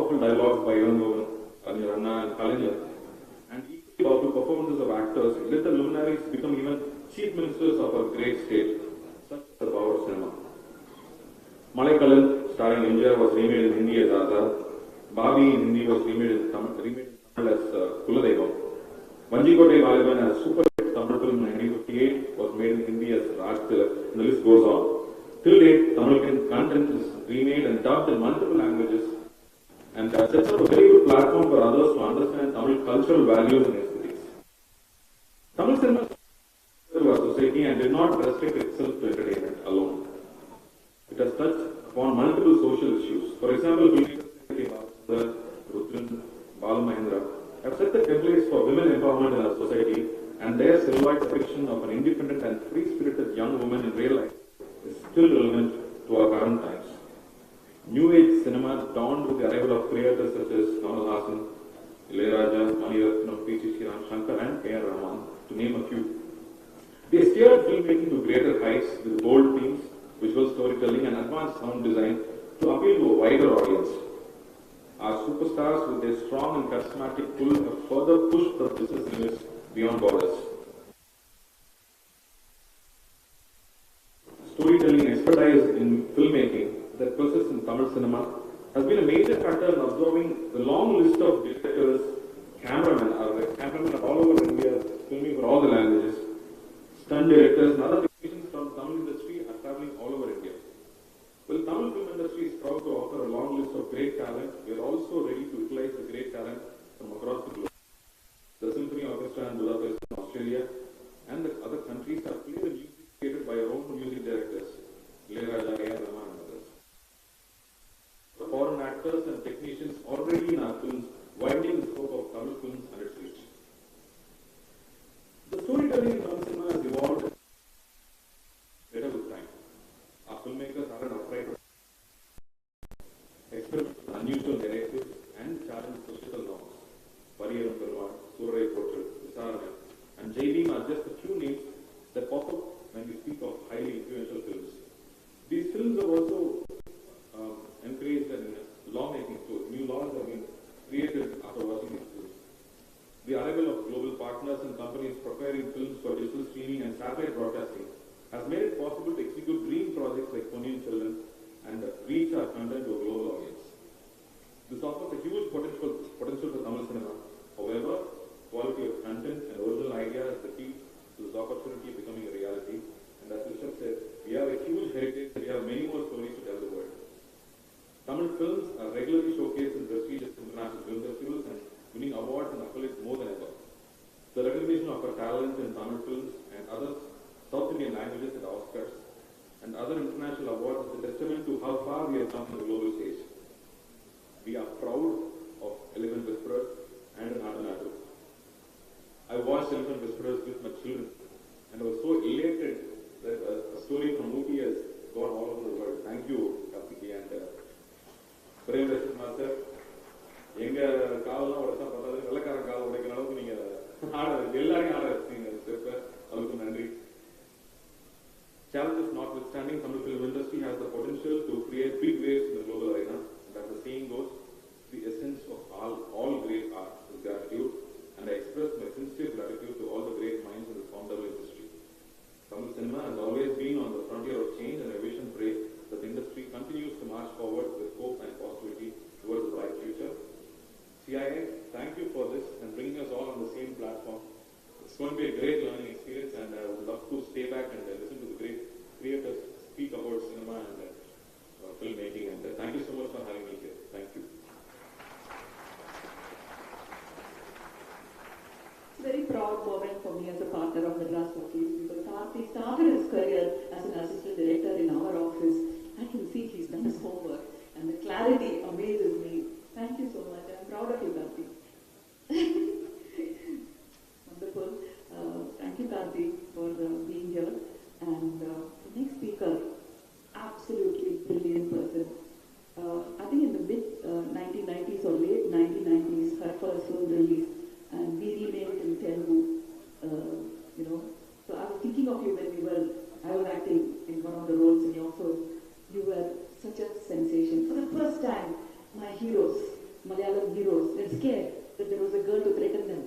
powerful dialogues by Irangovan, Ranna and Kalanger, and equally powerful performances of actors let the luminaries become even chief ministers of our great state. Such is the power of cinema. Malaikalan, starring India, was remade in Hindi as Azad. Babi in Hindi was remade in Tamil as Kuladevam. Vanjikote Valiban as super hit Tamil film in 1958 was made in Hindi as Raj Tilak, and the list goes on. Till date, Tamil content is remade and dubbed in multiple languages and sets up a very good platform for others to understand Tamil cultural values and aesthetics. Tamil cinema to our society and did not restrict itself to entertainment alone. It has touched upon multiple social issues. For example, filmmakers Rudran, Bala Mahendra have set the templates for women empowerment in our society, and their silhouette depiction of an independent and free-spirited young woman in real life is still relevant to our current times. New Age cinema dawned with the arrival of creators such as Kamal Haasan, Ilayaraja, Mani Ratnam, P.C. Sriram Shankar and A.R. Rahman, to name a few. They steered filmmaking to greater heights with bold themes, visual storytelling and advanced sound design to appeal to a wider audience. Our superstars with their strong and charismatic pull have further pushed the business limits beyond borders. Storytelling expertise in filmmaking that persists in Tamil cinema has been a major factor in absorbing the long list of directors, cameramen all over India, filming for all the languages, stunt directors and other technicians from the Tamil industry are traveling all over India. Well, Tamil film industry is proud to offer a long list of great talent. We are also ready to utilize the great talent from across the globe. The Symphony Orchestra in Budapest in Australia and the other countries have played the music created by our own music directors, Ilayaraja, A.R. Rahman and others. The foreign actors and technicians already in our films widening the scope of Tamil films and its reach. The storytelling in Tamil cinema has evolved better with time. Our filmmakers aren't afraid to experiment with unusual narratives and challenge societal norms. Warrier, CRORE, and J.B. are just a few names that pop up when we speak of highly influential films. These films are also encouraged in lawmaking, so new laws have been created after watching these films. The arrival of global partners and companies preparing films for digital streaming and satellite broadcasting has made it possible to execute dream projects like Ponniyin Selvan and reach our content to a global audience. This offers a huge potential for Tamil cinema. However, quality of content and original idea is the key to this opportunity becoming a reality. And as Rishabh said, we have a huge heritage and we have many more stories to tell the world. Tamil films are regularly showcased in prestigious international film festivals and winning awards and accolades more than ever. The recognition of our talent in Tamil films and other South Indian languages at Oscars and other international awards is a testament to how far we have come on the global stage. We are proud of Elephant Whisperers and Nadanadu. I watched Elephant Whisperers with my children and I was so elated that a story from movie has gone all over the world. Thank you, Karthi and Prem Master. எங்க காலெல்லாம் உடைச்சா பார்த்தாலும் வெள்ளக்கார கால் உடைக்கிற அளவுக்கு நீங்க எல்லாரையும் ஆட வச்சீங்க ஸ்டெப்ப அதுக்கு நன்றி. Challenges notwithstanding, Tamil film industry has the potential to create big waves in the global arena. And as the saying goes, the essence of all great art is gratitude, and I express my sincere gratitude to all the great minds in the formidable industry. Tamil cinema has always been on the frontier of change, and I wish and pray that the industry continues to march forward with hope and positivity towards a bright future. CII, thank you for this and bringing us all on the same platform. It's going to be a great learning experience, and I would love to stay back and listen to the great creators speak about cinema and filmmaking. And thank you so much for having me here. Thank you. It's a very proud moment for me as a partner of Madras Movies, because Karthi started his career as an assistant director in our office. I can see he's done his homework, and the clarity amazes me. Thank you so much. I'm proud of you, Karthi. Wonderful. Thank you, Karthi, for being here. And the next speaker, absolutely brilliant person. I think in the mid 1990s or late 1990s, her first film released, and we remade it in Telugu. So I was thinking of you when I was acting in one of the roles in your film. You were such a sensation. For the first time, my heroes, become heroes. They're scared that there was a girl to threaten them.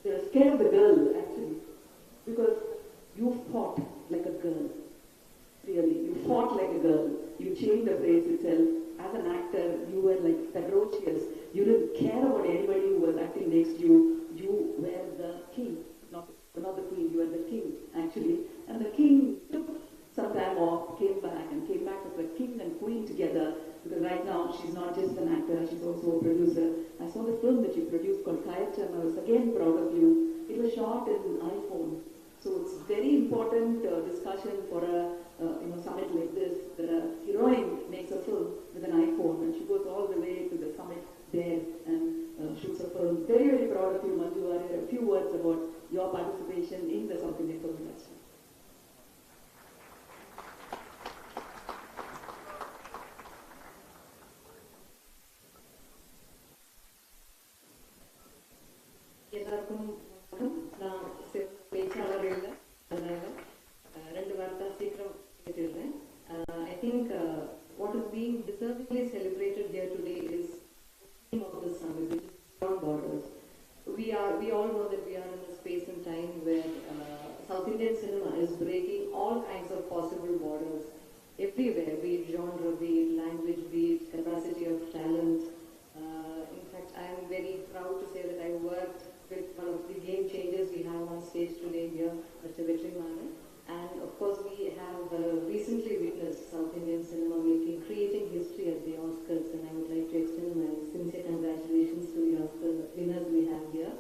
They're scared of the girl, actually, because you fought like a girl. Really, you fought like a girl. You changed the phrase itself. As an actor, you were like ferocious. You didn't care about anybody who was acting next to you. You were the king, not the queen. You were the king, actually. And the king took some time off, came back as the king and queen together. Because right now, she's not just an actor, she's also a producer. I saw the film that you produced called Kayacham. I was again proud of you. It was shot in iPhone. So it's very important discussion for a summit like this. The heroine makes a film with an iPhone and she goes all the way to the summit there and shoots a film. Very, very proud of you, Manju. Warrier. A few words about your participation in the South Indian film industry. எல்லாருக்கும் நான் பேச்சாளர் இல்லை அதனால ரெண்டு வார்த்தை சீக்கிரம் கேட்டுடுறேன். I think what is being deservingly celebrated here today is the theme of the summit, which is beyond borders. We all know that we are in a space and time where South Indian cinema is breaking all kinds of possible borders everywhere, be it genre, be it language, be it capacity of talent. In fact, I am very proud to say that I worked with one of the game changers we have on stage today here, Mr. Vetrimaaran. And of course, we have recently witnessed South Indian cinema creating history at the Oscars, and I would like to extend my sincere congratulations to the Oscar winners we have here.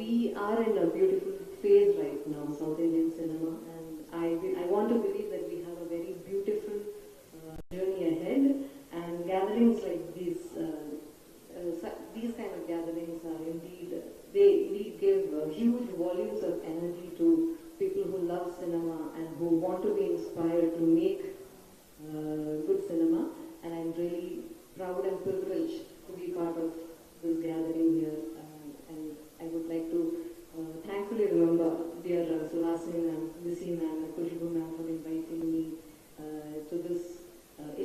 We are in a beautiful phase right now, South Indian cinema, and I want to believe that we have a very beautiful journey ahead, and gatherings like these kind of gatherings are indeed, they indeed give huge volumes of energy to people who love cinema and who want to be inspired to make good cinema. And I'm really proud and privileged to be part of this gathering here. And I would like to thankfully remember dear Suhasini ma'am, Visi ma'am, and Kushbu ma'am for inviting me to this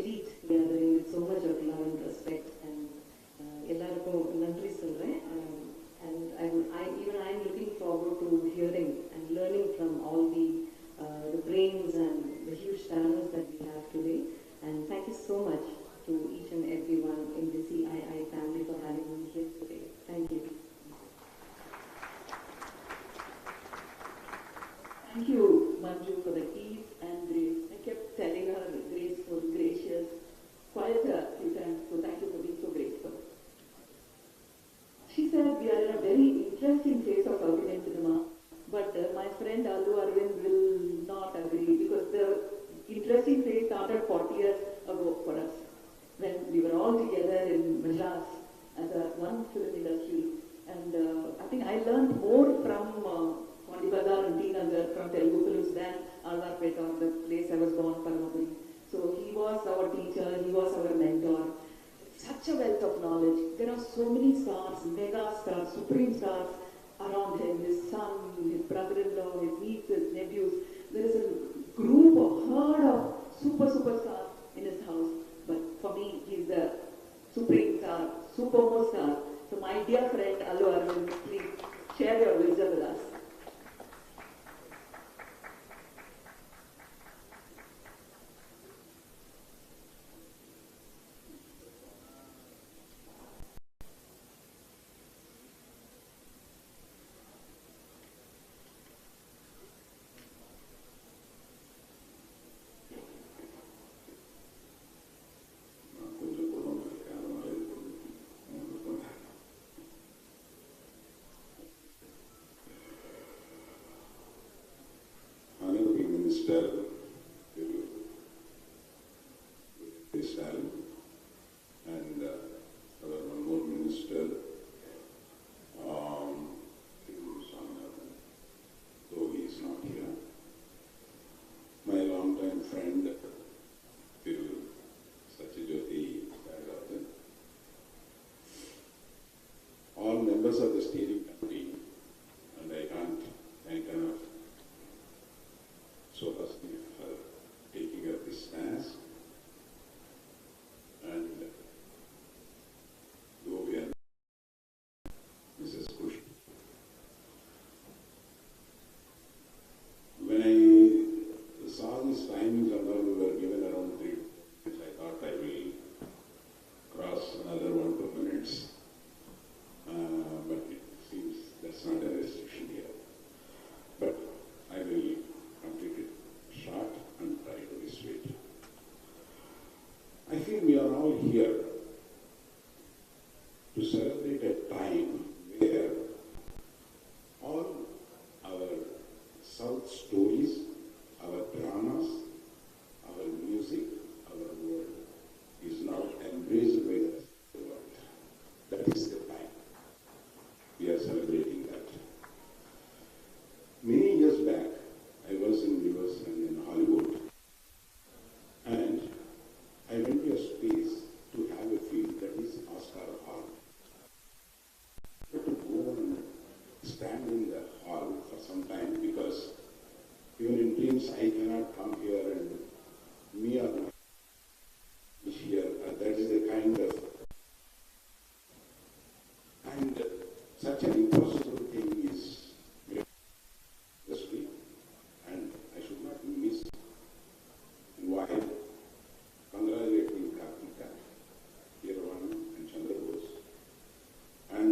elite gathering with so much of love and respect. And எல்லாருக்கும் நன்றி சொல்றேன். And I'm looking forward to hearing and learning from all the brains and the huge talents that we have today. And thank you so much to each and everyone in the CII family for having me here today. Thank you. Thank you, Manju, for the ease and grace. I kept telling her graceful, gracious, quiet a few times, so thank you for being so graceful. She said we are in a very interesting phase of South Indian cinema, but my friend Allu Arvind will not agree because the interesting phase started 40 years ago for us when we were all together in Madras as a one film industry. And I think I learned more from Kondi Bazar and T. Nagar from Telugu films than Alvarpet or the place I was born, Paramapuri. So he was our teacher, he was our mentor. Such a wealth of knowledge. There are so many stars, mega stars, supreme stars around him. His son, his brother-in-law, his nieces, nephews. There is a group of herd of superstars in his house. But for me, he's the supreme star, supermost star. So my dear friend Allu Arvind, please share your wisdom with us. to celebrate a time where all our South stories, our dramas, our music, our world is now embraced by the rest of the world. That is the time. We are celebrating that. Many years back, I was in US and in Hollywood, and I went to a space to have a feel that is Oscar Hall. I had to go and stand in the hall for some time because even in dreams I cannot come here and me or my here. That is the kind of, and such an impossible thing is industry, and I should not miss while congratulating Karthi, Hirwan and Chandra Bose, and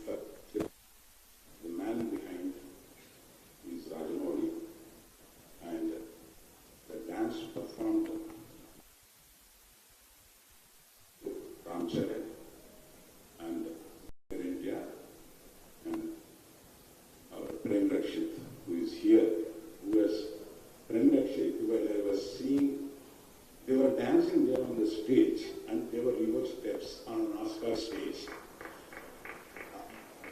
for the man behind is Rajamouli, and the dance performed Ramcharan and India, and our Prem Rakshit, who is here, who was Prem Rakshit, while I was seeing, they were dancing there on the stage, and they were your steps on an Oscar stage.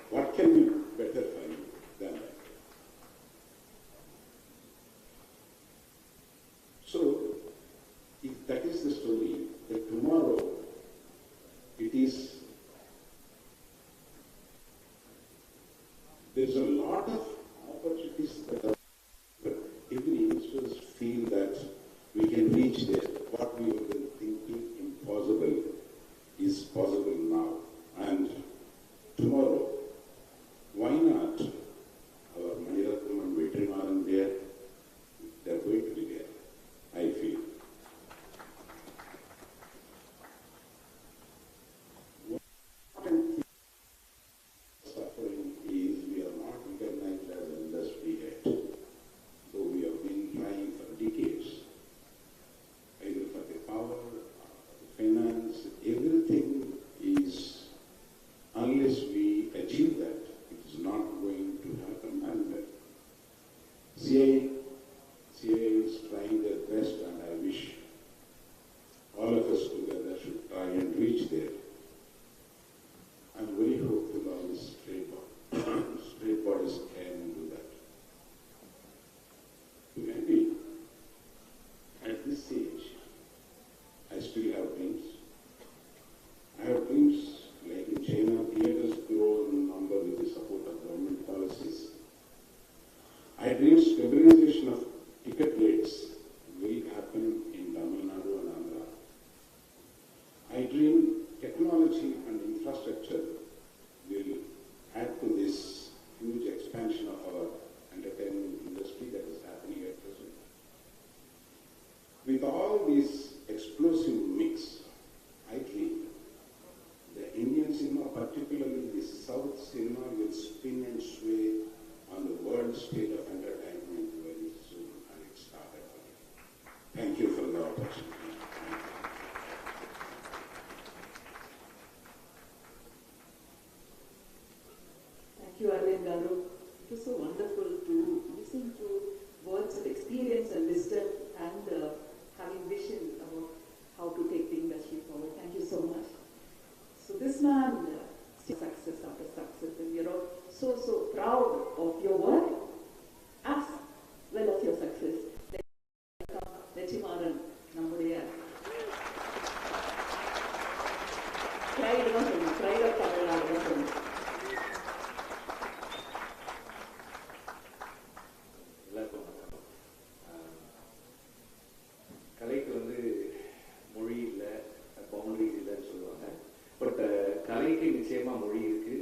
What can be better for you than that? So, if that is the story, that tomorrow it is, there's a lot of opportunities that are, but every youngsters feel that we can reach there. What we have been thinking impossible is possible now. And tomorrow, why not our Maniratnam and Vetrimaaran there? They're going to be there, I feel. Suffering is we are not recognized as an industry yet, though we have been trying for decades, either for the power, the finance, everything is, unless we achieve that, it is not going to happen. And CII is trying their best, and I wish all of us together should try and reach there. I'm very hopeful on this straight bodies can do that. Maybe at this stage, I still have dreams. I have dreams like in China, theaters grow in number with the support of government policies. I dream stabilization of ticket rates will happen in Tamil Nadu and Andhra. I dream technology and infrastructure will add to this huge expansion of our entertainment industry that is happening at present. With all this explosive mix, I dream the Indian cinema, particularly the South cinema, will spin and sway on the world stage of entertainment very soon, and it started already. Thank you for the opportunity. Thank you, Arvind Garu. It was so wonderful to listen to words of experience and wisdom and having vision about how to take the industry forward. Thank you so much. So this man, success after success, and we are all so proud of your work as well as your success. Vetrimaaran, nammuடைய pride தான் சொல்லணும், pride of Tamil Nadu தான் சொல்லணும். கலைக்கு வந்து மொழி இல்லை, boundaries இல்லைன்னு சொல்லுவாங்க. பட் கலைக்கு நிச்சயமா மொழி இருக்கு,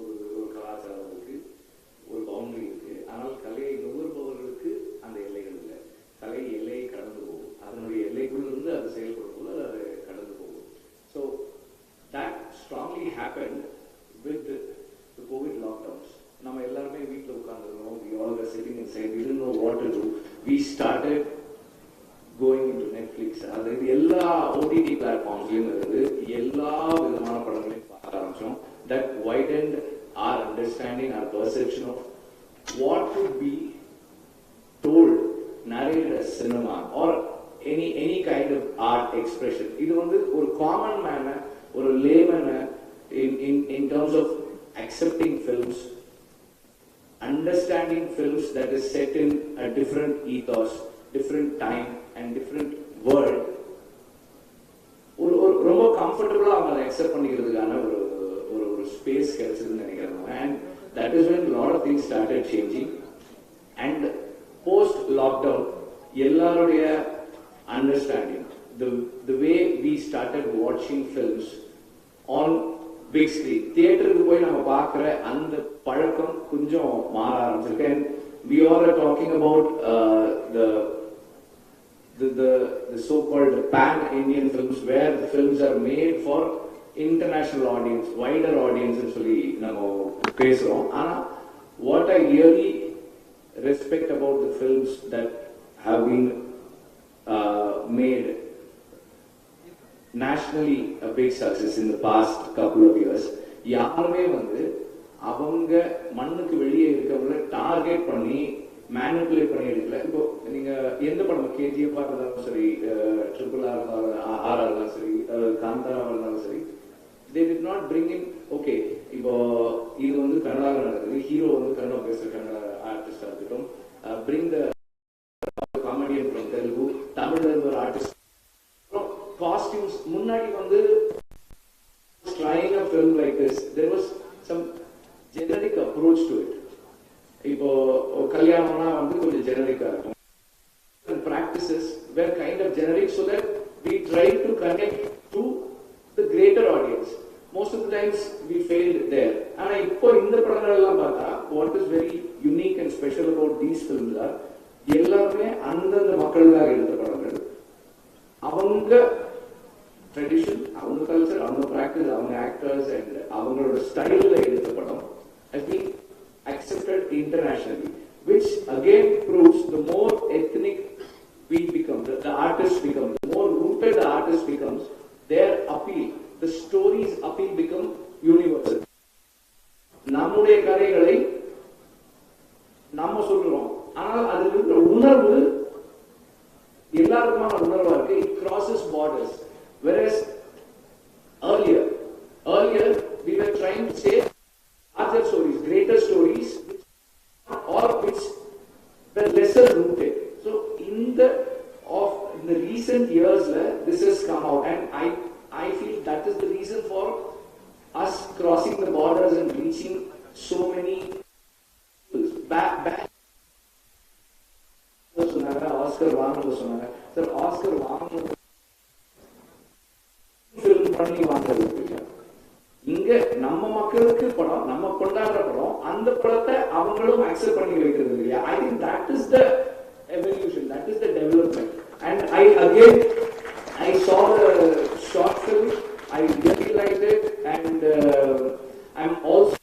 ஒரு கலாச்சாரம் இருக்கு, ஒரு பவுண்டரி இருக்கு. ஆனால் கலையை நுகர்பவர்களுக்கு அந்த எல்லைகள் இல்லை. கலை எல்லையை கடந்து போகும். அதனுடைய எல்லைக்குள்ள இருந்து அது செயல்படும் போது அது கடந்து போகும். So that strongly happened with the COVID lockdowns. நம்ம எல்லாருமே வீட்டில் உட்கார்ந்துருந்தோம். We all were sitting inside. We didn't know what to do. We started going into Netflix. அதாவது எல்லா OTT பிளாட்ஃபார்ம்ஸ்லையும் இருந்து எல்லா விதமான படங்களும் understanding, our perception of what would be told, narrated as cinema or any kind of art expression. இது வந்து ஒரு common man, ஒரு layman in terms of accepting films, understanding films that is set in a different ethos, different time and different world. ஒரு ரொம்ப கம்ஃபர்டபுளா அவங்க accept பண்ணிக்கிறதுக்கான ஒரு space கிடைச்சதுன்னு நினைக்கிறேன். And that is when a lot of things started changing. And post lockdown, எல்லாருடைய understanding, the way we started watching films on big screen, தியேட்டருக்கு போய் நம்ம பார்க்குற அந்த பழக்கம் கொஞ்சம் மாற ஆரம்பிச்சிருக்கு. And we all are talking about the so-called pan-Indian films, where the films are made for international audience, wider audience ன்னு சொல்லி நம்ம பேசுறோம். ஆனா what I really respect about the films that have been made nationally a big success in the past couple of years, யாருமே வந்து அவங்க மண்ணுக்கு வெளியே இருக்கவங்கள டார்கெட் பண்ணி மேனிபுலேட் பண்ணி எடுக்கல. இப்போ நீங்க எந்த படம் கேஜிஎஃப் இருந்தாலும் சரி, RRR இருந்தாலும் சரி, காந்தாரா இருந்தாலும் சரி, they did not bring in, okay, இப்போ இது வந்து கன்னடாவில் நடக்குது, ஹீரோ வந்து கன்னடா பேசுற கன்னடா ஆர்டிஸ்டா இருக்கட்டும், bring the comedian from Telugu, தமிழ்ல இருந்து ஒரு ஆர்டிஸ்ட், costumes முன்னாடி வந்து trying a film like this, there was some generic approach to it. இப்போ கல்யாணம்னா வந்து கொஞ்சம் ஜெனரிக்கா இருக்கும். Practices were kind of generic so that we tried to connect to the greater audience. Most of the times we failed there. ஆனா இப்போ இந்த படங்கள் எல்லாம் பார்த்தா what is very unique and special about these films are எல்லாமே அந்தந்த மக்களுக்காக எடுத்த படங்கள். அவங்க ட்ரெடிஷன், அவங்க கல்ச்சர், அவங்க பிராக்டிஸ், அவங்க ஆக்டர்ஸ் அண்ட் அவங்களோட ஸ்டைல்ல எடுத்த படம் has been accepted internationally, which again proves the more ethnic we become, the artist becomes, the more rooted the artist becomes, their appeal, the story's appeal become universal. நம்முடைய கதைகளை நம்ம சொல்றோம், ஆனால் அதில் இருக்கிற உணர்வு எல்லாருக்குமான உணர்வா இருக்கு. It crosses borders. Whereas earlier we were trying to say larger stories, greater stories, or which were lesser rooted. So in the recent years, this has come out, and I feel that is the reason for us crossing the borders and reaching so many people. Back Oscar வாங்குறது சொன்னாங்க. Sir, Oscar வாங்குறது film பண்ணி வாங்குறது இல்ல. இங்க நம்ம மக்களுக்கு படம், நம்ம கொண்டாடுற படம், அந்த படத்தை அவங்களும் அக்செப்ட் பண்ணி வைக்கிறது இல்லையா? I think that is the evolution, that is the development. And I saw the short film, I really liked it, and I'm also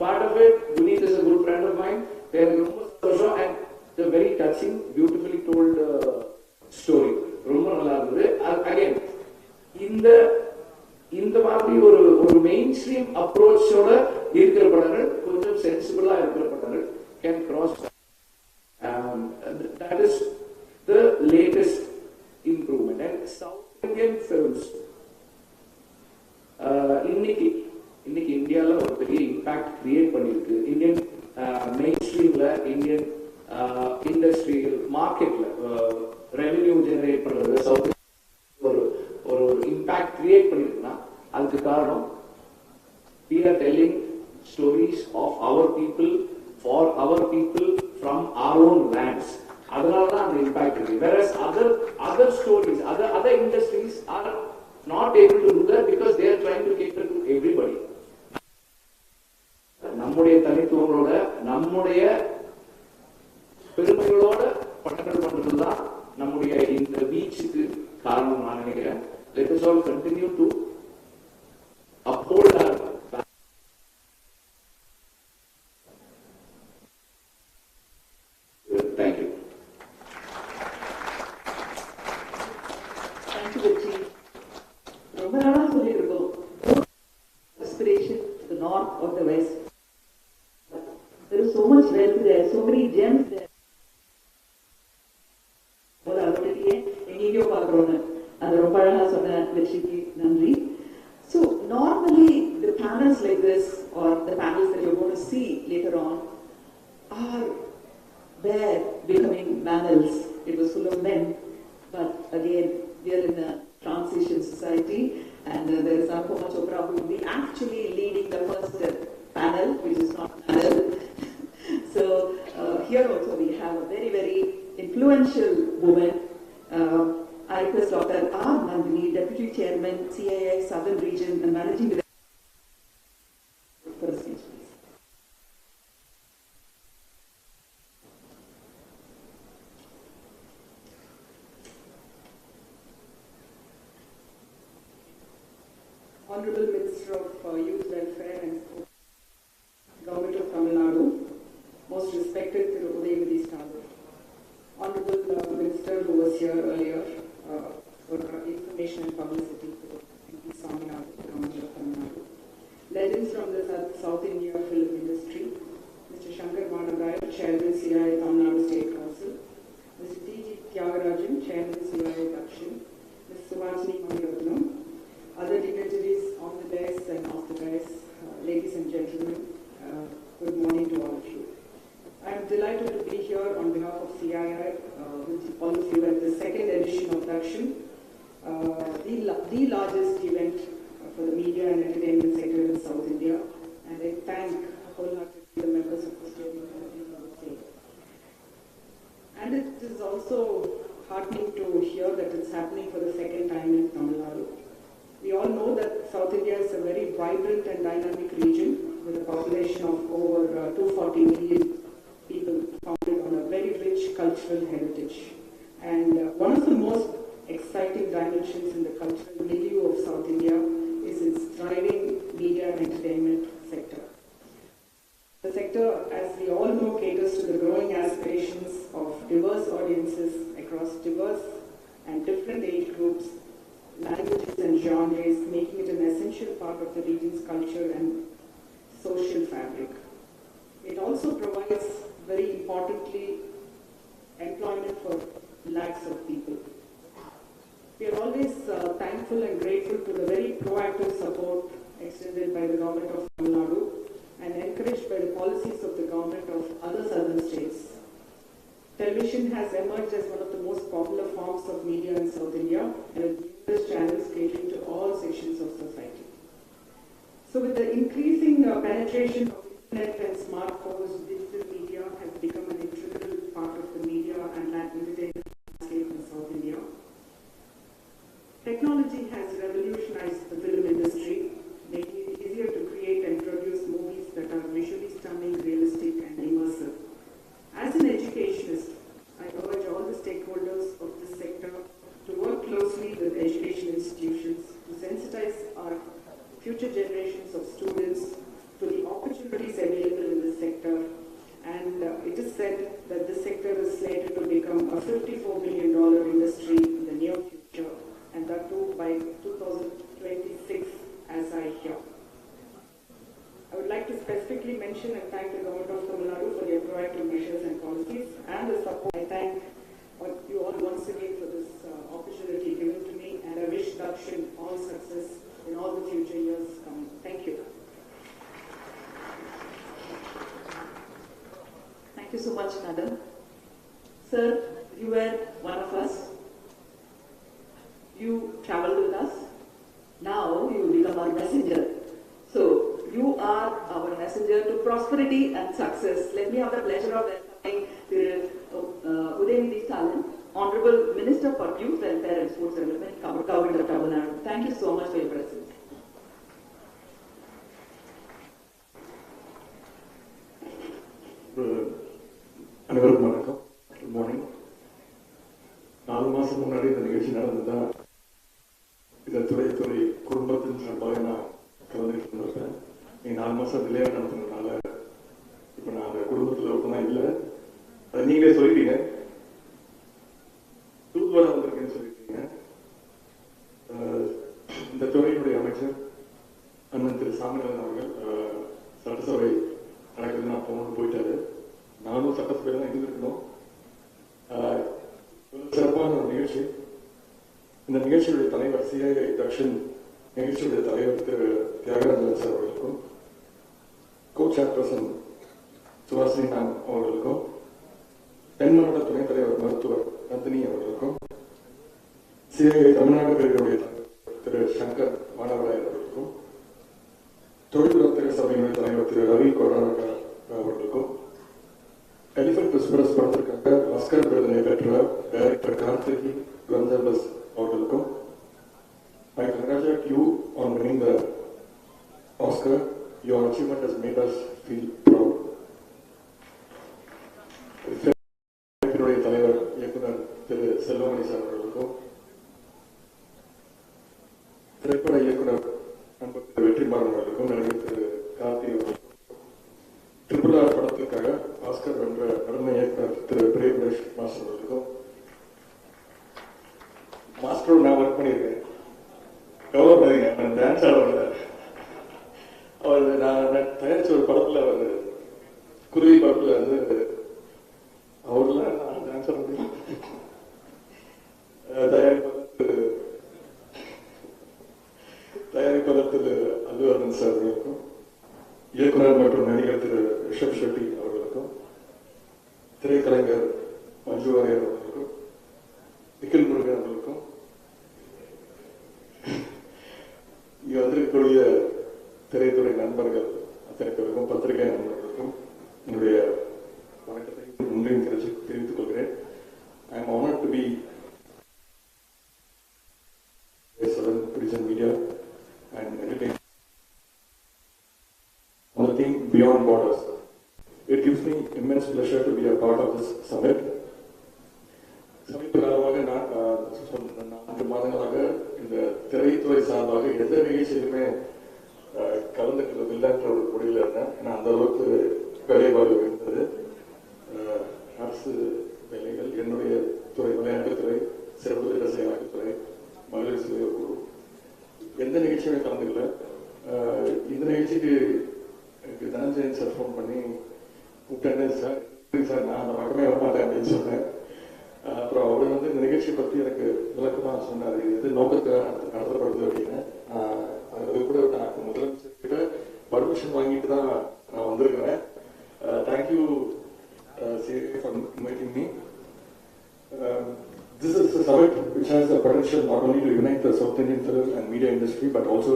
part of it. Guneet is a good friend of mine. They are and the very touching, beautifully told story. ரொம்ப நல்லா இருந்தது. Again, இந்த மாதிரி ஒரு main stream அப்ரோச்சோட இருக்கிற படங்கள், கொஞ்சம் சென்சிபிளா இருக்கிற படங்கள் can cross. That is the latest improvement. And South Indian films இன்னைக்கு இந்தியால ஒரு பெரிய இம்பாக்ட் கிரியேட் பண்ணிருக்கு. இந்தியன் மெயின் ஸ்ட்ரீம்ல, இந்தியன் இண்டஸ்ட்ரியல் மார்க்கெட்ல ரெவென்யூ ஜெனரேட் பண்றது சவுத் ஒரு இம்பாக்ட் கிரியேட் பண்ணிருக்குன்னா அதுக்கு காரணம் we are telling stories of our people, for our people, from our own lands. அதனால தான் அந்த இம்பாக்ட் இருக்கு. Whereas other stories, other industries are not able to do that because they are trying to cater to everybody. நம்முடைய தனித்துவங்களோட, நம்முடைய பெருமைகளோட படங்கள் பண்றதுதான் நம்முடைய இந்த வீச்சுக்கு காரணம் நான் நினைக்கிறேன். Let us all continue to uphold our thank you. Thank you, Dakshin. ரொம்ப நாளா சொல்லிட்டு இருக்கோம், aspiration ரொம்ப அழகா சொன்ன வெற்றிக்கு நன்றி. So normally the panels like this or the panels that you're going to see later on are where becoming mammals. It was full of men, but again we are in a transition society, and there is Anupama Chopra who will be actually leading the first panel, which is not panel. So here also we have a very, very influential woman. I request Dr. R. Nandini, Deputy Chairman, CII Southern Region and Managing Director, for a speech, please. Honorable Minister of Youth Welfare and Sports, Government of Tamil Nadu, most respected Udhayanidhi, Honorable Minister who was here earlier for information and publicity for Tamil Nadu, Government of Tamil Nadu, legends from the South India film industry, Mr. Shankar Managai, Chairman CII Tamil Nadu State Council, Mr. T.G. Tyagarajan, Chairman CII Dakshin, Ms. Subhashini Maniratnam, other dignitaries on the dais and off the dais, ladies and gentlemen, good morning to all of you. I am delighted to be here on behalf of CII with all of you at the second edition of Dakshin, the largest event for the media and entertainment sector in South India, and I thank wholeheartedly the members of the steering committee for the same. And it is also heartening to hear that it's happening for the second time in Tamil Nadu. We all know that South India is a very vibrant and dynamic region with a population of over 240 million people founded on a very rich cultural heritage. And one of the most exciting dimensions in the cultural milieu of South India is its thriving media and entertainment sector. The sector, as we all know, caters to the growing aspirations of diverse audiences across diverse and different age groups, languages and genres, making it an essential part of the region's culture and social fabric. It also provides, very importantly, employment for lakhs of people. We are always thankful and grateful to the very proactive support extended by the Government of Tamil Nadu and encouraged by the policies of the Government of other southern states. Television has emerged as one of the most popular forms of media in South India and with numerous channels catering to all sections of society. So with the increasing penetration of internet and smartphones, digital media has become an integral part of the media and entertainment landscape in South India. Technology has revolutionized the film industry, making it easier to create and produce movies that are visually stunning, realistic and immersive. As an educationist, I urge all the stakeholders of this sector to work closely with education institutions to sensitize our future generations of students to the opportunities available in this sector. And it is said that this sector is slated to become a $54 billion industry in the near future, and that too by 2026, as I hear. I would like to specifically mention and thank the Government of Tamil Nadu for their proactive measures and policies and the support. I thank you all once again for this opportunity given to me, and I wish Dakshin all success in all the future years coming. Thank you. Thank you so much, madam. Sir, you were one of us. You traveled with us. Now you become our messenger. So you are our messenger to prosperity and success. Let me have the pleasure of welcoming Udhayanidhi, Honorable Minister for Youth Welfare and Sports Development, Government of Tamil Nadu. Thank you so much for your presence. அனைவருக்கும் வணக்கம். Good morning. 4 மாசம் முன்னாடி இந்த நிகழ்ச்சி நடந்ததுதான். இந்த துறை குடும்பத்தின் சார்பாக நான் கலந்துட்டு இருந்திருப்பேன். நீங்க 4 மாசம் டிலே நடத்துனதுனால இப்ப நான் அந்த குடும்பத்தில் ஒருத்தனா இல்லை. அதை நீங்களே சொல்லிட்டீங்க. தூதுவரா வந்திருக்கேன்னு சொல்லிட்டீங்க. இந்த துறையினுடைய அமைச்சர் அண்ணன் திரு சாமிநாதன் அவர்கள் சட்டசபை நடக்குது நான் போகணும்னு போயிட்டாரு. நானும் சட்டசபையில் தான் இருந்திருக்கணும். சிறப்பான ஒரு நிகழ்ச்சி. இந்த நிகழ்ச்சியுடைய தலைவர் CII Dakshin, நிகழ்ச்சியுடைய தலைவர் திரு தியாகராஜன் சார் அவர்களுக்கும், கோ சேர்பர்சன் சுவாசினி மேம் அவர்களுக்கும், தென்மண்டல துணைத் தலைவர் மருத்துவர் நந்தினி அவர்களுக்கும், CII தமிழ்நாடு பிரிவுடைய திரு சங்கர் மாணவராயர் அவர்களுக்கும், தொழில் வர்த்தக சபையினுடைய தலைவர் திரு ரவி கொராரகா அவர்களுக்கும், எலிஃபென்ட் எக்ஸ்பிரஸ் படத்திற்காக ஆஸ்கர் விருதினை பெற்ற டைரக்டர் கார்த்தி கன்சர்வஸ் அவர்களுக்கும், I congratulate you on winning the Oscar. Your achievement has made us feel proud. தலைவர் இயக்குனர் திரு செல்வமணி சார் அவர்களுக்கும், திரைப்பட இயக்குனர் நண்பர் திரு வெற்றிமாறன் அவர்களுக்கும், நடிகர் திரு கார்த்தி அவர்களுக்கும், RRR படத்திற்காக ஆஸ்கர் வென்ற நடன இயக்குனர் திரு பிரேம்ரேஷ் மாஸ்டர் அவர்களுக்கும், மாஸ்டரோட நான் ஒர்க் பண்ணியிருக்கேன், கவலைப்படாதீங்க, நான் டான்ஸ் ஆடல. அவர் நான் தயாரிச்ச ஒரு படத்துல அவர் குருவி படத்துல வந்து அவர்லாம் நான் டான்ஸ் ஆட முடியும். தயாரிப்பாளர் திரு அல்லுவர்தன் சார் அவர்களுக்கும், இயக்குனர் மற்றும் நடிகர் திரு ரிஷப் ஷெட்டி அவர்களுக்கும், திரைக்கலைஞர் மஞ்சு வாரியர் அவர்களுக்கும், நிக்கில் முருகன் அவர்களுக்கும், இங்க வந்திருக்கக்கூடிய திரைத்துறை நண்பர்கள் அத்தனை பேருக்கும், பத்திரிகை நண்பர்களுக்கும் என்னுடைய வணக்கத்தை நன்றியும் தெரிவித்துக் கொள்கிறேன். I am honored to be a Southern Region Media and Entertainment on the theme Beyond Borders. It gives me immense pleasure to be a part of this summit. சமீப காலமாக 4 மாதங்களாக இந்த திரைத்துறை சார்பாக எந்த நிகழ்ச்சியிலுமே கலந்துக்கிறதில்லைன்ற ஒரு முடிவில் இருந்தேன். ஏன்னா அந்த அளவுக்கு வேலைப்பாடு இருந்தது. அரசு வேலைகள், என்னுடைய துறை விளையாட்டுத்துறை, சிறப்பு திட்ட செயலாக்கத்துறை, மகளிர் சுய குழு, எந்த நிகழ்ச்சியுமே கலந்துக்கல. இந்த நிகழ்ச்சிக்கு எனக்கு தனஞ்சயன் சார் ஃபோன் பண்ணி கூப்பிட்டேன்னு, சார் நான் அந்த பக்கமே வரமாட்டேன் அப்படின்னு சொன்னேன். அப்புறம் அவர் வந்து இந்த நிகழ்ச்சியை பற்றி எனக்கு விளக்கமாக சொன்னார், இது எது நோக்கத்துக்காக நடத்தப்படுது அப்படின்னு. அது கூட நான் முதலமைச்சர்கிட்ட பர்மிஷன் வாங்கிட்டு தான் நான் வந்திருக்கிறேன். Thank you CII for inviting me. This is a summit which has the potential not only to unite the South Indian film and media industry but also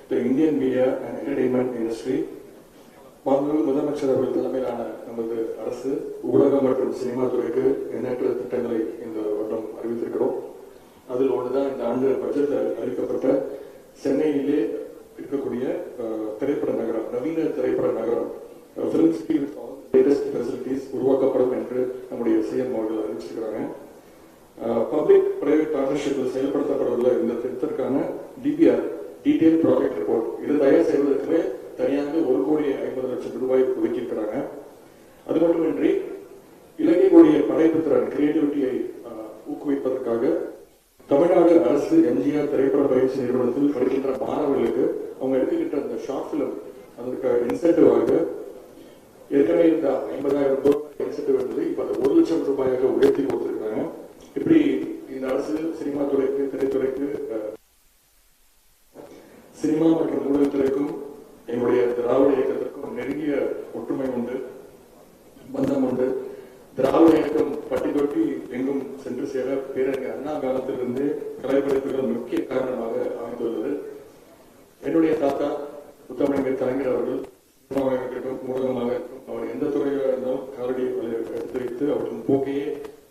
the Indian media and entertainment industry. முதலமைச்சர் அவர்கள் தலைமையிலான நமது அரசு ஊடகம் மற்றும் cinema துறைக்கு எண்ணற்ற திட்டங்களை இந்த வருடம் அறிவித்திருக்கிறோம். அதில் ஒன்றுதான் இந்த ஆண்டு பட்ஜெட்டில் அறிவிக்கப்பட்ட சென்னையிலே இருக்கக்கூடிய திரைப்பட நகரம், நவீன திரைப்பட நகரம், film city with all the latest facilities உருவாக்கப்படும் என்று நம்முடைய CM அவர்கள் அறிவிச்சிருக்கிறாங்க. பப்ளிக் பிரைவேட் பார்ட்னர்ஷிப்பில் செயல்படுத்தப்படவுள்ள இந்த திட்டத்திற்கான DPR, டீடைல் ப்ராஜெக்ட் ரிப்போர்ட், இது தயார் செய்வதற்குமே தனியாக 1,50,00,000 ரூபாய் ஒதுக்கியிருக்கிறாங்க. அது மட்டுமின்றி இலங்கையுடைய படைப்பு திறன், கிரியேட்டிவிட்டியை ஊக்குவிப்பதற்காக தமிழ்நாடு அரசு MGR திரைப்பட பயிற்சி நிறுவனத்தில் படிக்கின்ற மாணவர்களுக்கு அவங்க எடுத்துக்கிட்ட அந்த ஷார்ட் பிலிம் அதற்கு இன்சென்டிவாக ஏற்கனவே இந்த 50,000 ரூபாய் இன்சென்டிவ் இருந்தது, இப்ப அந்த 1,00,000 ரூபாயாக உயர்த்தி கொடுத்திருக்காங்க. இப்படி இந்த அரசு சினிமா துறைக்கு, திரைத்துறைக்கு, சினிமா மற்றும் ஊடகத் துறைக்கும் என்னுடைய திராவிட இயக்கத்திற்கும் நெருங்கிய ஒற்றுமை உண்டு, பந்தம் உண்டு. திராவிட இயக்கம் பட்டி தொட்டி எங்கும் சென்று சேர பேரறிஞர் அண்ணா காலத்திலிருந்து கலைப்படைப்புகள் முக்கிய காரணமாக அமைந்துள்ளது. என்னுடைய தாத்தா முத்தமிழர் கலைஞர் அவர்கள் சினிமாவாக இருக்கட்டும், ஊடகமாக இருக்கட்டும், அவர் எந்த துறையாக இருந்தாலும் காலடி எடுத்து வைத்து அவற்றின் போக்கையே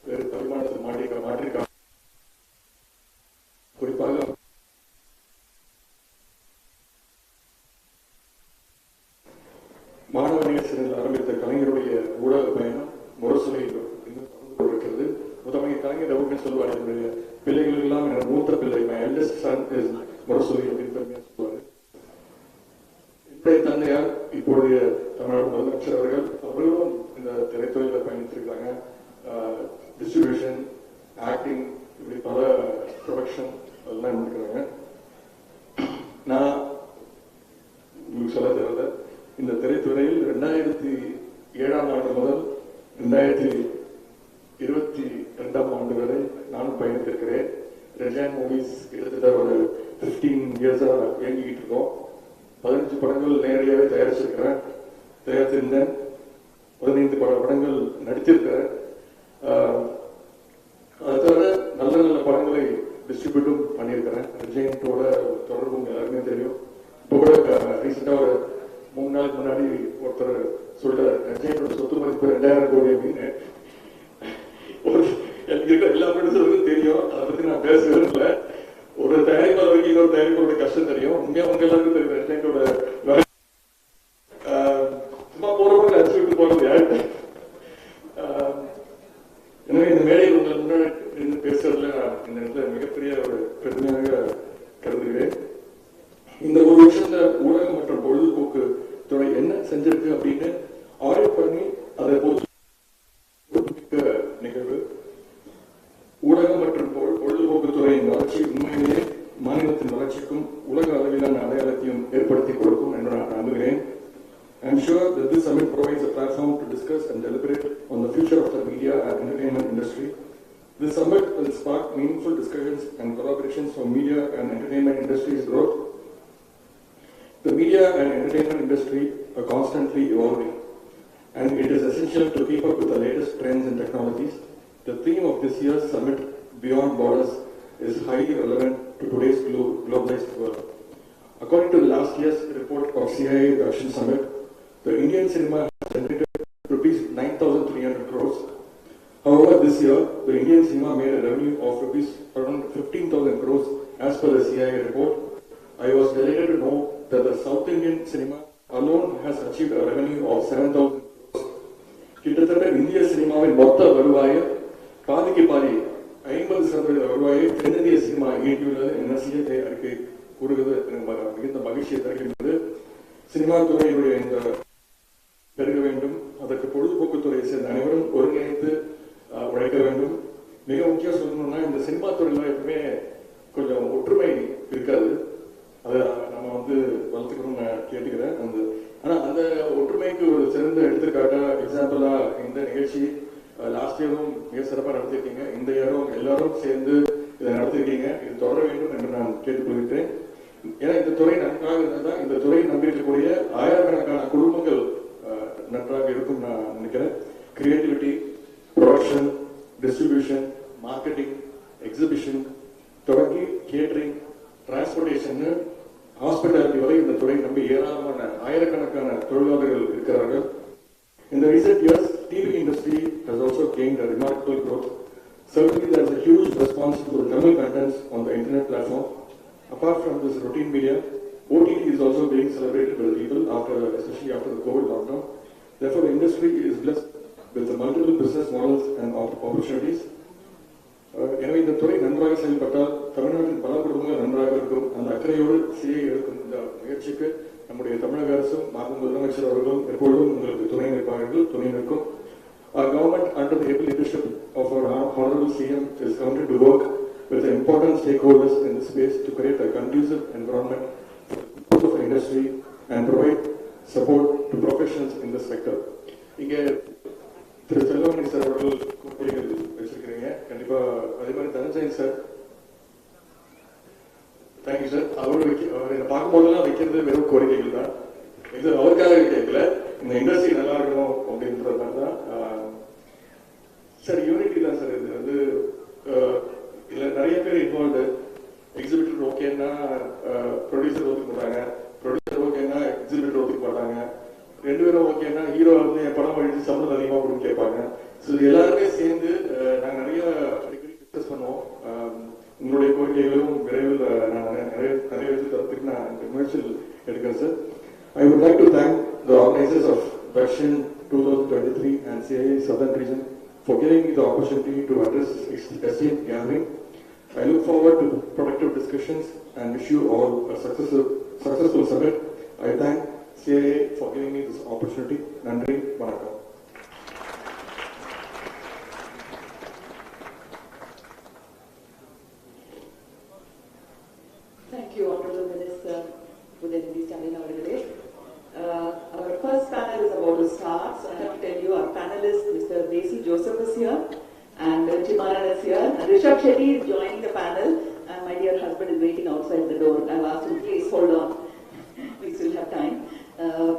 வேறு பரிமாணத்தில் மாற்றிருக்காங்க. குறிப்பாக மாணவ நிகழ்ச்சியில் ஆரம்பித்த கலைஞருடைய ஊடக பயணம் முரசொலியில் இன்னும் தொடர்ந்து கொண்டிருக்கிறது. முதலமைச்சர் கலைஞர் ரவுகன் சொல்வார், என்னுடைய பிள்ளைகள் எல்லாம் என்னோட மூத்த பிள்ளை, my eldest Sun is Murasoli அப்படின்னு பெருமையா சொல்லுவார். என்னுடைய தந்தையார் இப்போதைய தமிழ்நாடு முதலமைச்சர் அவர்களும் இந்த திரைத்துறையில பயணித்திருக்காங்க. டிஸ்ட்ரிபியூஷன், ஆக்டிங், இப்படி பல ப்ரொடக்ஷன் அதெல்லாம் இருக்கிறாங்க. நான் உங்களுக்கு சொல்ல தெரியல, இந்த திரைத்துறையில் 2007ஆம் ஆண்டு முதல் 2022ஆம் ஆண்டு வரை நானும் பயணித்திருக்கிறேன். ரெஜான் மூவிஸ் கிட்டத்தட்ட ஒரு 15 இயர்ஸாக இயங்கிக்கிட்டு இருக்கோம். 15 படங்கள் நேரடியாகவே தயாரிச்சிருக்கிறேன், தயாரித்திருந்தேன். 15 படங்கள் நடித்திருக்கிறேன். அதை தவிர நல்ல நல்ல படங்களை டிஸ்ட்ரிபியூட்டும் பண்ணியிருக்கிறேன். விஜயனோட தொடர்பும் எல்லாருமே தெரியும். இப்போ கூட ரீசெண்டாக ஒரு 3 நாளுக்கு முன்னாடி ஒருத்தர் சொல்ற விஜயனோட சொத்து மதிப்பு 2000 கோடி அப்படின்னு. எனக்கு இருக்கிற எல்லா ப்ரொடியூசருக்கும் தெரியும், அதை பத்தி நான் பேசவே இல்லை. ஒரு தயாரிப்பாளருக்கு இன்னொரு தயாரிப்பாளோட கஷ்டம் தெரியும். உண்மையா அவங்க எல்லாருக்கும் தெரியும் விஜயனோட சும்மா போறவங்க அடிச்சு விட்டு போறது யாரு. எனவே இந்த மேடையில் உங்கள் முன்னாடி இருந்து பேசுறதுல இந்த இடத்துல மிகப்பெரிய ஒரு பெருமையாக கருதுகிறேன். இந்த ஒரு வருஷத்துல ஊடகம் மற்றும் பொழுதுபோக்கு துறை என்ன செஞ்சிருக்கு அப்படின்னு ஆய்வு பண்ணி அதை நிகழ்வு. ஊடகம் மற்றும் பொழுதுபோக்கு துறையின் வளர்ச்சி உண்மையிலேயே மாநிலத்தின் வளர்ச்சிக்கும் உலக அளவிலான அடையாளத்தையும் ஏற்படுத்தி கொடுக்கும் என்று நான் நம்புகிறேன். I am sure that this summit provides a platform to discuss and deliberate on the future of the media and entertainment industry. This summit will spark meaningful discussions and collaborations for media and entertainment industry's growth. The media and entertainment industry are constantly evolving, and it is essential to keep up with the latest trends and technologies. The theme of this year's summit, Beyond Borders, is highly relevant to today's globalized world. According to the last year's report of CII Dakshin Summit, the Indian cinema has generated rupees 9,300 crores. However, this year, the Indian cinema made a revenue of rupees around 15,000 crores as per the CII report. I was delighted to know that the South Indian cinema alone has achieved a revenue of 7,000 crores. கிட்டத்தட்ட இந்திய சினிமாவின் மொத்த வருவாயை பாதிக்கு பாதி 50% வருவாயை தென்னிந்திய cinema ஈட்டியுள்ளது என CII அறிக்கை கூறுகிறது. மிகுந்த மகிழ்ச்சியை தருகின்றது. சினிமா துறையினுடைய இந்த பெருக வேண்டும். அதற்கு பொழுதுபோக்கு துறையை சேர்ந்த அனைவரும் ஒருங்கிணைத்து உழைக்க வேண்டும். மிக முக்கியம் சொல்லணும்னா இந்த சினிமா துறையில எப்பவுமே கொஞ்சம் ஒற்றுமை இருக்காது. அதை நம்ம வளர்த்துக்கணும்னு நான் கேட்டுக்கிறேன். ஆனா அந்த ஒற்றுமைக்கு ஒரு சிறந்த எடுத்துக்காட்டா எக்ஸாம்பிளா இந்த நிகழ்ச்சி லாஸ்ட் இயரும் மிக சிறப்பாக நடத்திருக்கீங்க. இந்த இயரும் எல்லாரும் சேர்ந்து இதை நடத்திருக்கீங்க. இது தொடர வேண்டும் என்று நான் கேட்டுக்கொள்கிறேன். ஏன்னா இந்த துறை நன்றாக இருந்தால் இந்த துறை நம்பியிருக்கக்கூடிய ஆயிரக்கணக்கான குடும்பங்கள் நன்றாக இருக்கும் நான் நினைக்கிறேன். Creativity, production, distribution, marketing, exhibition தொடங்கி கேட்டரிங், டிரான்ஸ்போர்டேஷன், ஹாஸ்பிட்டாலிட்டி வரை இந்த துறை நம்பி ஏராளமான ஆயிரக்கணக்கான தொழிலாளர்கள் இருக்கிறார்கள். In the recent years, TV industry has also gained a remarkable growth. Certainly, there is a huge response to the Tamil contents on the internet platform. Apart from this routine media, OTT is also being celebrated by the people, especially after the COVID lockdown. Therefore, the industry is blessed with the multiple business models and opportunities. எனவே இந்த துறை நன்றாக செயல்பட்டால் தமிழ்நாட்டின் பல குடும்பங்கள் நன்றாக இருக்கும். அந்த அக்கறையோடு CII எடுக்கும் இந்த முயற்சிக்கு நம்முடைய தமிழக அரசும் மாண்பு முதலமைச்சர் அவர்களும் எப்பொழுதும் உங்களுக்கு துணை நிற்பார்கள், துணை நிற்கும். Our government, under the able leadership of our Honorable CM, is committed to work with the important stakeholders in this space to create a conducive environment for the growth of the industry and provide support to professionals in this sector. இங்கே திரு Selvamani sir அவர்கள் கோரிக்கைகள் வச்சிருக்கிறீங்க. கண்டிப்பா அதே மாதிரி Dhananjayan sir, thank you sir. அவர் என்னை பார்க்கும்போதெல்லாம் வைக்கிறது வெறும் கோரிக்கைகள் தான். இது அவருக்காக கேட்கல, இந்த இண்டஸ்ட்ரி நல்லா இருக்கணும் அப்படின்றது மாதிரி தான் சார். யூனிட்டி தான் சார். இது இதுல நிறைய பேர் இன்வால்வ்டு. எக்ஸிபிட்டர் ஓகேன்னா ப்ரொடியூசர் ஒத்துக்க மாட்டாங்க, ப்ரொடியூசர் ஓகேன்னா எக்ஸிபிட்டர் ஒத்துக்க மாட்டாங்க, 2 பேரும் ஓகேன்னா ஹீரோ என் படம் அழிச்சு சம்பளம் அதிகமாக கொடுன்னு கேட்பாங்க. ஸோ எல்லாருமே சேர்ந்து நாங்கள் நிறைய அடிக்கடி டிஸ்கஸ் பண்ணுவோம். உங்களுடைய கோரிக்கைகளும் விரைவில் நான் நிறைவேற்றி தரத்துக்கு நான் இந்த முயற்சியில் எடுக்கிறேன் sir. I would like to thank the organizers of Dakshin 2023 and CII Southern Region for giving me the opportunity to address this esteemed gathering. I look forward to productive discussions and wish you all a successful summit. I thank CII for giving me this opportunity. Nandri, Vanakkam. Thank you, Honorable Minister Udhayanidhi avர்களே. Our first panel is about to start, so I have to tell you our panelist, Mr. Desi Joseph is here, and Vetrimaaran is here, and Rishabh Shetty is joining the panel, and my dear dear husband is waiting outside the door. I've asked him, please hold on. We still have time.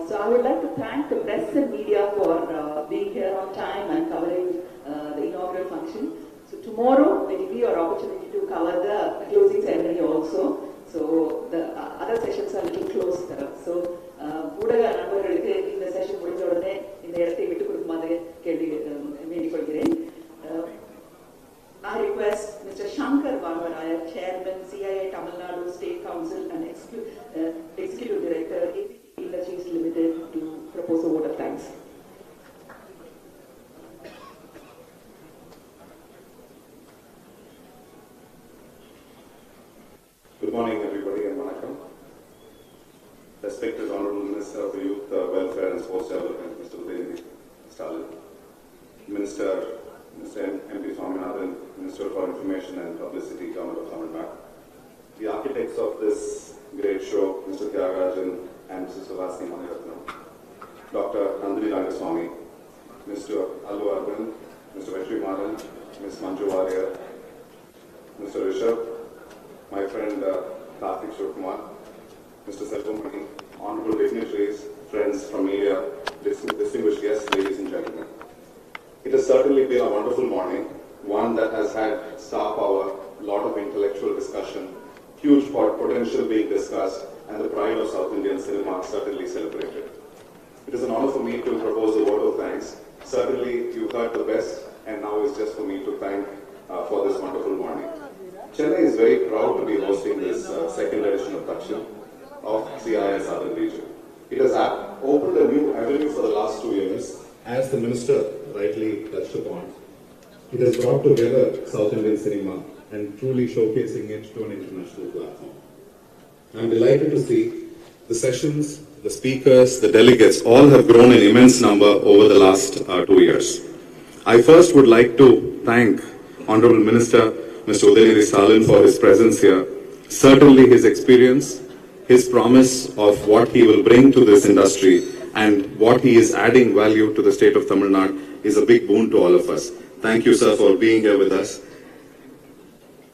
So I would like to thank the press and media for being here on time and covering the inaugural function. So tomorrow there will be your opportunity to cover the closing ceremony also. So the other sessions are a little closed. So ஊடக நண்பர்களுக்கு இந்த session முடிஞ்ச உடனே இந்த இடத்தை விட்டுக் கொடுக்குமாறு கேள்வி வேண்டிக் கொள்கிறேன். I request Mr. Shankar Varvaraya, Chairman, CII Tamil Nadu State Council and Executive Director, APT Industries Limited, to propose a vote of thanks. Good morning, everybody, and Vanakkam. Respected Honorable Minister of Youth, Welfare and Sports Development, Mr. Udhayanidhi, Minister M.P. Swaminathan, Minister for Information and Publicity, Government of Tamil Nadu, the architects of this great show, Mr. Tyagarajan and Mrs. Suhasini Maniratnam, Dr. Nandini Rangaswamy, Mr. Allu Arvind, Mr. Vetrimaaran, Ms. Manju Warrier, Mr. Rishabh, my friend Karthi, Mr. Selvam, honorable dignitaries, friends from media, distinguished guests, ladies and gentlemen. It has certainly been a wonderful morning, one that has had star power, lot of intellectual discussion, huge potential being discussed, and the pride of South Indian cinema certainly celebrated. It is an honor for me to propose a vote of thanks. Certainly, you heard the best, and now it's just for me to thank for this wonderful morning. Chennai is very proud to be hosting this second edition of Dakshin of CII Southern Region. It has opened a new avenue for the last 2 years. As the Minister rightly touched upon, it has brought together South Indian cinema and truly showcasing it to an international platform. I'm delighted to see the sessions, the speakers, the delegates all have grown in immense number over the last 2 years. I first would like to thank Honorable Minister Mr. Udhayanidhi for his presence here. Certainly his experience, his promise of what he will bring to this industry and what he is adding value to the state of Tamil Nadu is a big boon to all of us. Thank you, sir, for being here with us.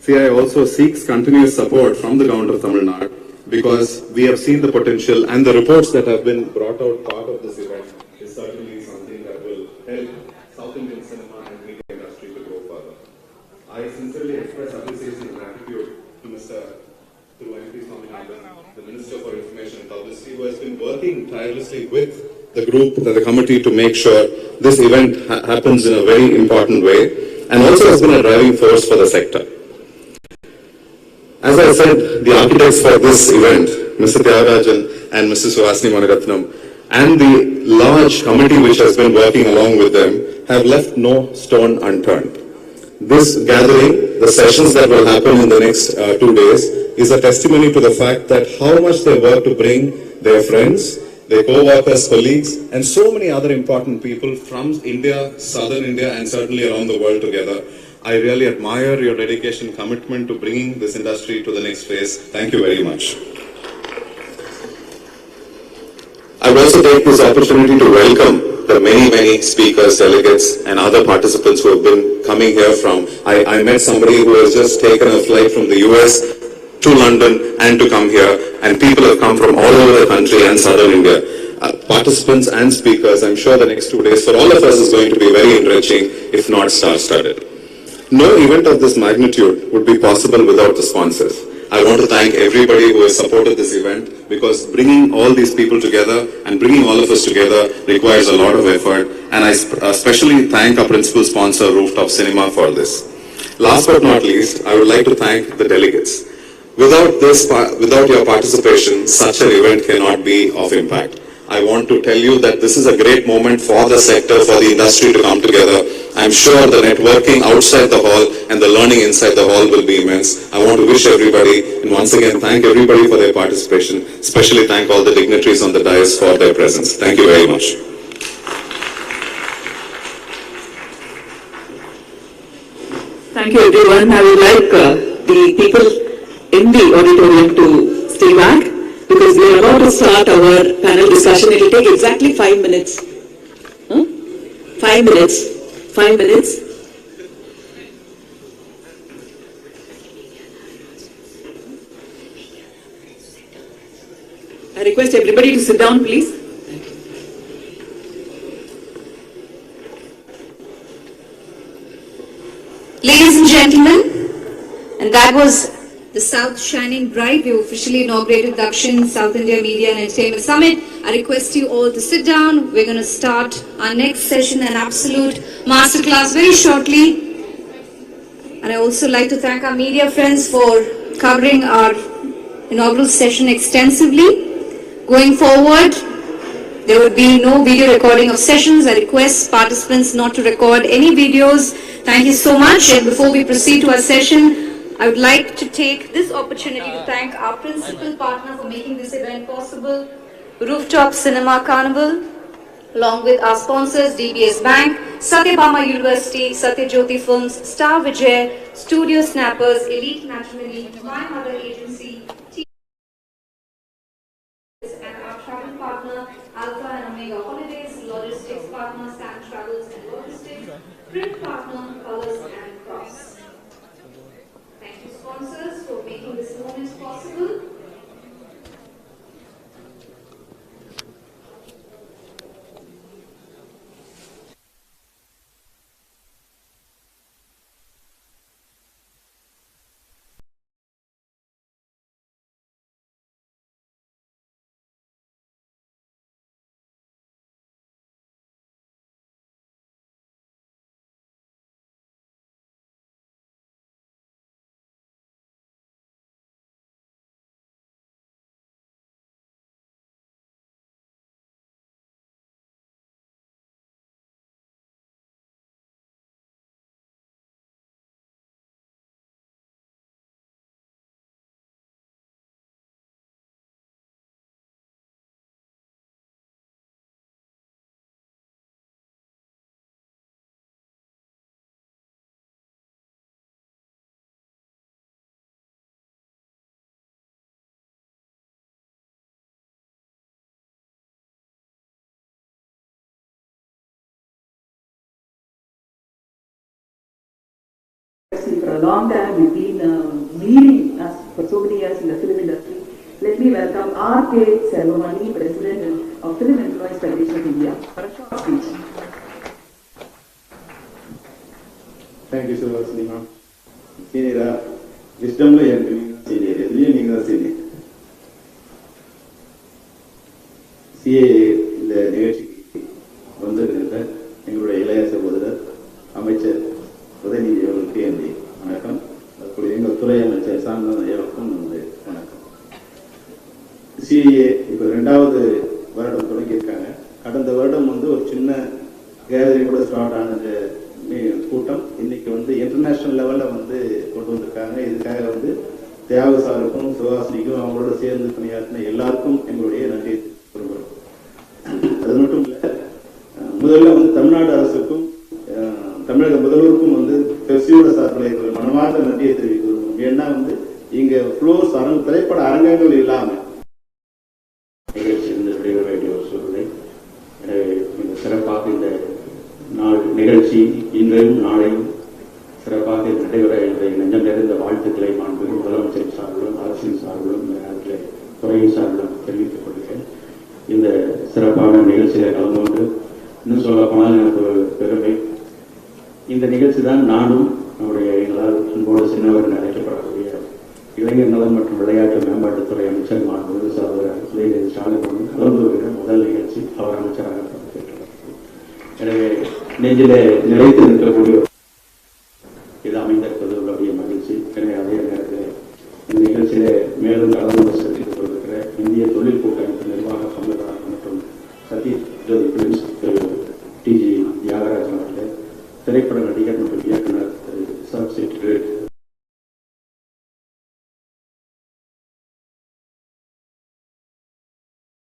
CII also seeks continuous support from the government of Tamil Nadu because we have seen the potential, and the reports that have been brought out part of this event is certainly something that will help South Indian cinema and media industry to grow further. I sincerely express appreciation and gratitude to Mr. M.P. Swaminathan, the Minister for Information and Publicity, who has been working tirelessly with the group, the committee, to make sure this event happens in a very important way, and also has been a driving force for the sector. As I said, the architects for this event, Mr. Tyagarajan and Mrs. Suhasini Maniratnam, and the large committee which has been working along with them, have left no stone unturned. This gathering, the sessions that will happen in the next 2 days, is a testimony to the fact that how much they work to bring their friends, their co-workers, colleagues, and so many other important people from India, Southern India, and certainly around the world together. I really admire your dedication, commitment to bringing this industry to the next phase. Thank you very much. I would also take this opportunity to welcome the many speakers, delegates, and other participants who have been coming here from. I met somebody who has just taken a flight from the US to London and to come here, and people have come from all over the country and Southern India. Participants and speakers, I'm sure the next 2 days for all of us is going to be very enriching, if not star-studded. No event of this magnitude would be possible without the sponsors. I want to thank everybody who has supported this event, because bringing all these people together and bringing all of us together requires a lot of effort, and I especially thank our principal sponsor, Rooftop Cinema, for this. Last but not least, I would like to thank the delegates. Without your participation, such an event cannot be of impact. I want to tell you that this is a great moment for the sector, for the industry to come together. I'm sure the networking outside the hall and the learning inside the hall will be immense. I want to wish everybody, and once again thank everybody for their participation, especially thank all the dignitaries on the dais for their presence. Thank you very much. Thank you, everyone. I would like the people in the auditorium to stay back, because we are about to start our panel discussion. It will take exactly 5 minutes. 5 minutes. 5 minutes. I request everybody to sit down, please. Ladies and gentlemen, and that was the South Shining Bright. We officially inaugurated Dakshin South India Media and Entertainment Summit. I request you all to sit down. We're going to start our next session, an absolute masterclass, very shortly. And I also like to thank our media friends for covering our inaugural session extensively. Going forward, there would be no video recording of sessions. I request participants not to record any videos. Thank you so much. And before we proceed to our session, I would like to take this opportunity to thank our principal partner for making this event possible, Rooftop Cinema Carnival, along with our sponsors DBS Bank, Satyabama University, Satyajyoti Films, Star Vijay, Studio Snappers, Elite Matrimony, My Mother Agency, and our travel partner, Alpha and Omega Holidays, logistics partner, Sam Travels and Logistics, print partner, Colors and Cross. Thank you, sponsors, for making this moment possible. For a long time, we've been leading us for so many years in the film industry. Let me welcome R.K. Selvamani, President of Film Employees Federation of India, for a short speech. Thank you so much, Nima. Senior, wisdom lo yanku senior, edliye neenga senior. CII இந்த நிகழ்ச்சிக்கு வந்திருக்கிற எங்களுடைய இளைய சகோதரர் அமைச்சர் உதயநிதி அவர்களுக்கு என்னுடைய வணக்கம். அதுக்குரிய எங்கள் துறை அமைச்சர் சார்ந்தவர்களுக்கும் வணக்கம். CII இப்போ 2வது வருடம் தொடங்கியிருக்காங்க. கடந்த வருடம் ஒரு சின்ன கேதரிங் கூட ஸ்டார்ட் ஆன கூட்டம் இன்னைக்கு இன்டர்நேஷனல் லெவல்ல கொண்டு வந்திருக்காங்க. இதுக்காக தியாக சாருக்கும் சுஹாசினிக்கும் அவங்களோட சேர்ந்து பணியாற்றின எல்லாருக்கும் எங்களுடைய நன்றி விரும்புகிறோம். அது மட்டும் இல்ல, முதல்ல தமிழ்நாடு அரசுக்கும் தமிழக முதல்வருக்கும் பெர்சியோட சார்பில் மனமார்ந்த நன்றியை தெரிவிக்கிறோம். ஏன்னா இங்க ஃப்ளோர்ஸ் திரைப்பட அரங்கங்கள் இல்லாம நிகழ்ச்சி வெளியிட வேண்டிய ஒரு சூழ்நிலை. எனவே சிறப்பாக இந்த நாள் நிகழ்ச்சி இன்றையும் நாளையும் சிறப்பாக நடைபெற என்னுடைய நெஞ்சம் நிறைந்த வாழ்த்துக்களை மாண்பு முதலமைச்சர் சார்பிலும் அரசின் சார்பிலும் நேரத்தில் துறையின் சார்பிலும் தெரிவித்துக் கொள்கிறேன். இந்த சிறப்பான நிகழ்ச்சியில கலந்து கொண்டு இன்னும் சொல்ல போனால் எனக்கு ஒரு பெருமை. இந்த நிகழ்ச்சி தான் நானும் நம்முடைய எங்களால் அன்போடு சின்னவர் அழைக்கப்படக்கூடிய இளைஞர் நலன் மற்றும் விளையாட்டு மேம்பாட்டுத்துறை அமைச்சர் மாண்புமிகு சகோதரர் உதயநிதி ஸ்டாலின் கலந்து வருகிற முதல் நிகழ்ச்சி அவர் அமைச்சராக பங்கேற்றார். எனவே நெஞ்சிலே நிறைத்து நிற்கக்கூடிய இது அமைந்திருப்பது உள்ளபடிய மகிழ்ச்சி. எனவே அதே நேரத்தில் இந்த நிகழ்ச்சியிலே மேலும் கலந்து சந்தித்துக் கொண்டிருக்கிற இந்திய தொழில் கூட்டமைப்பு நிர்வாக பங்குதாரர் மற்றும் சத்யஜோதி பிலிம்ஸ் திரு TG தியாகராஜன் அவர்களே, திரைப்பட நடிகர் மற்றும் இயக்குனர் திரு சப் செக்ரட்டரி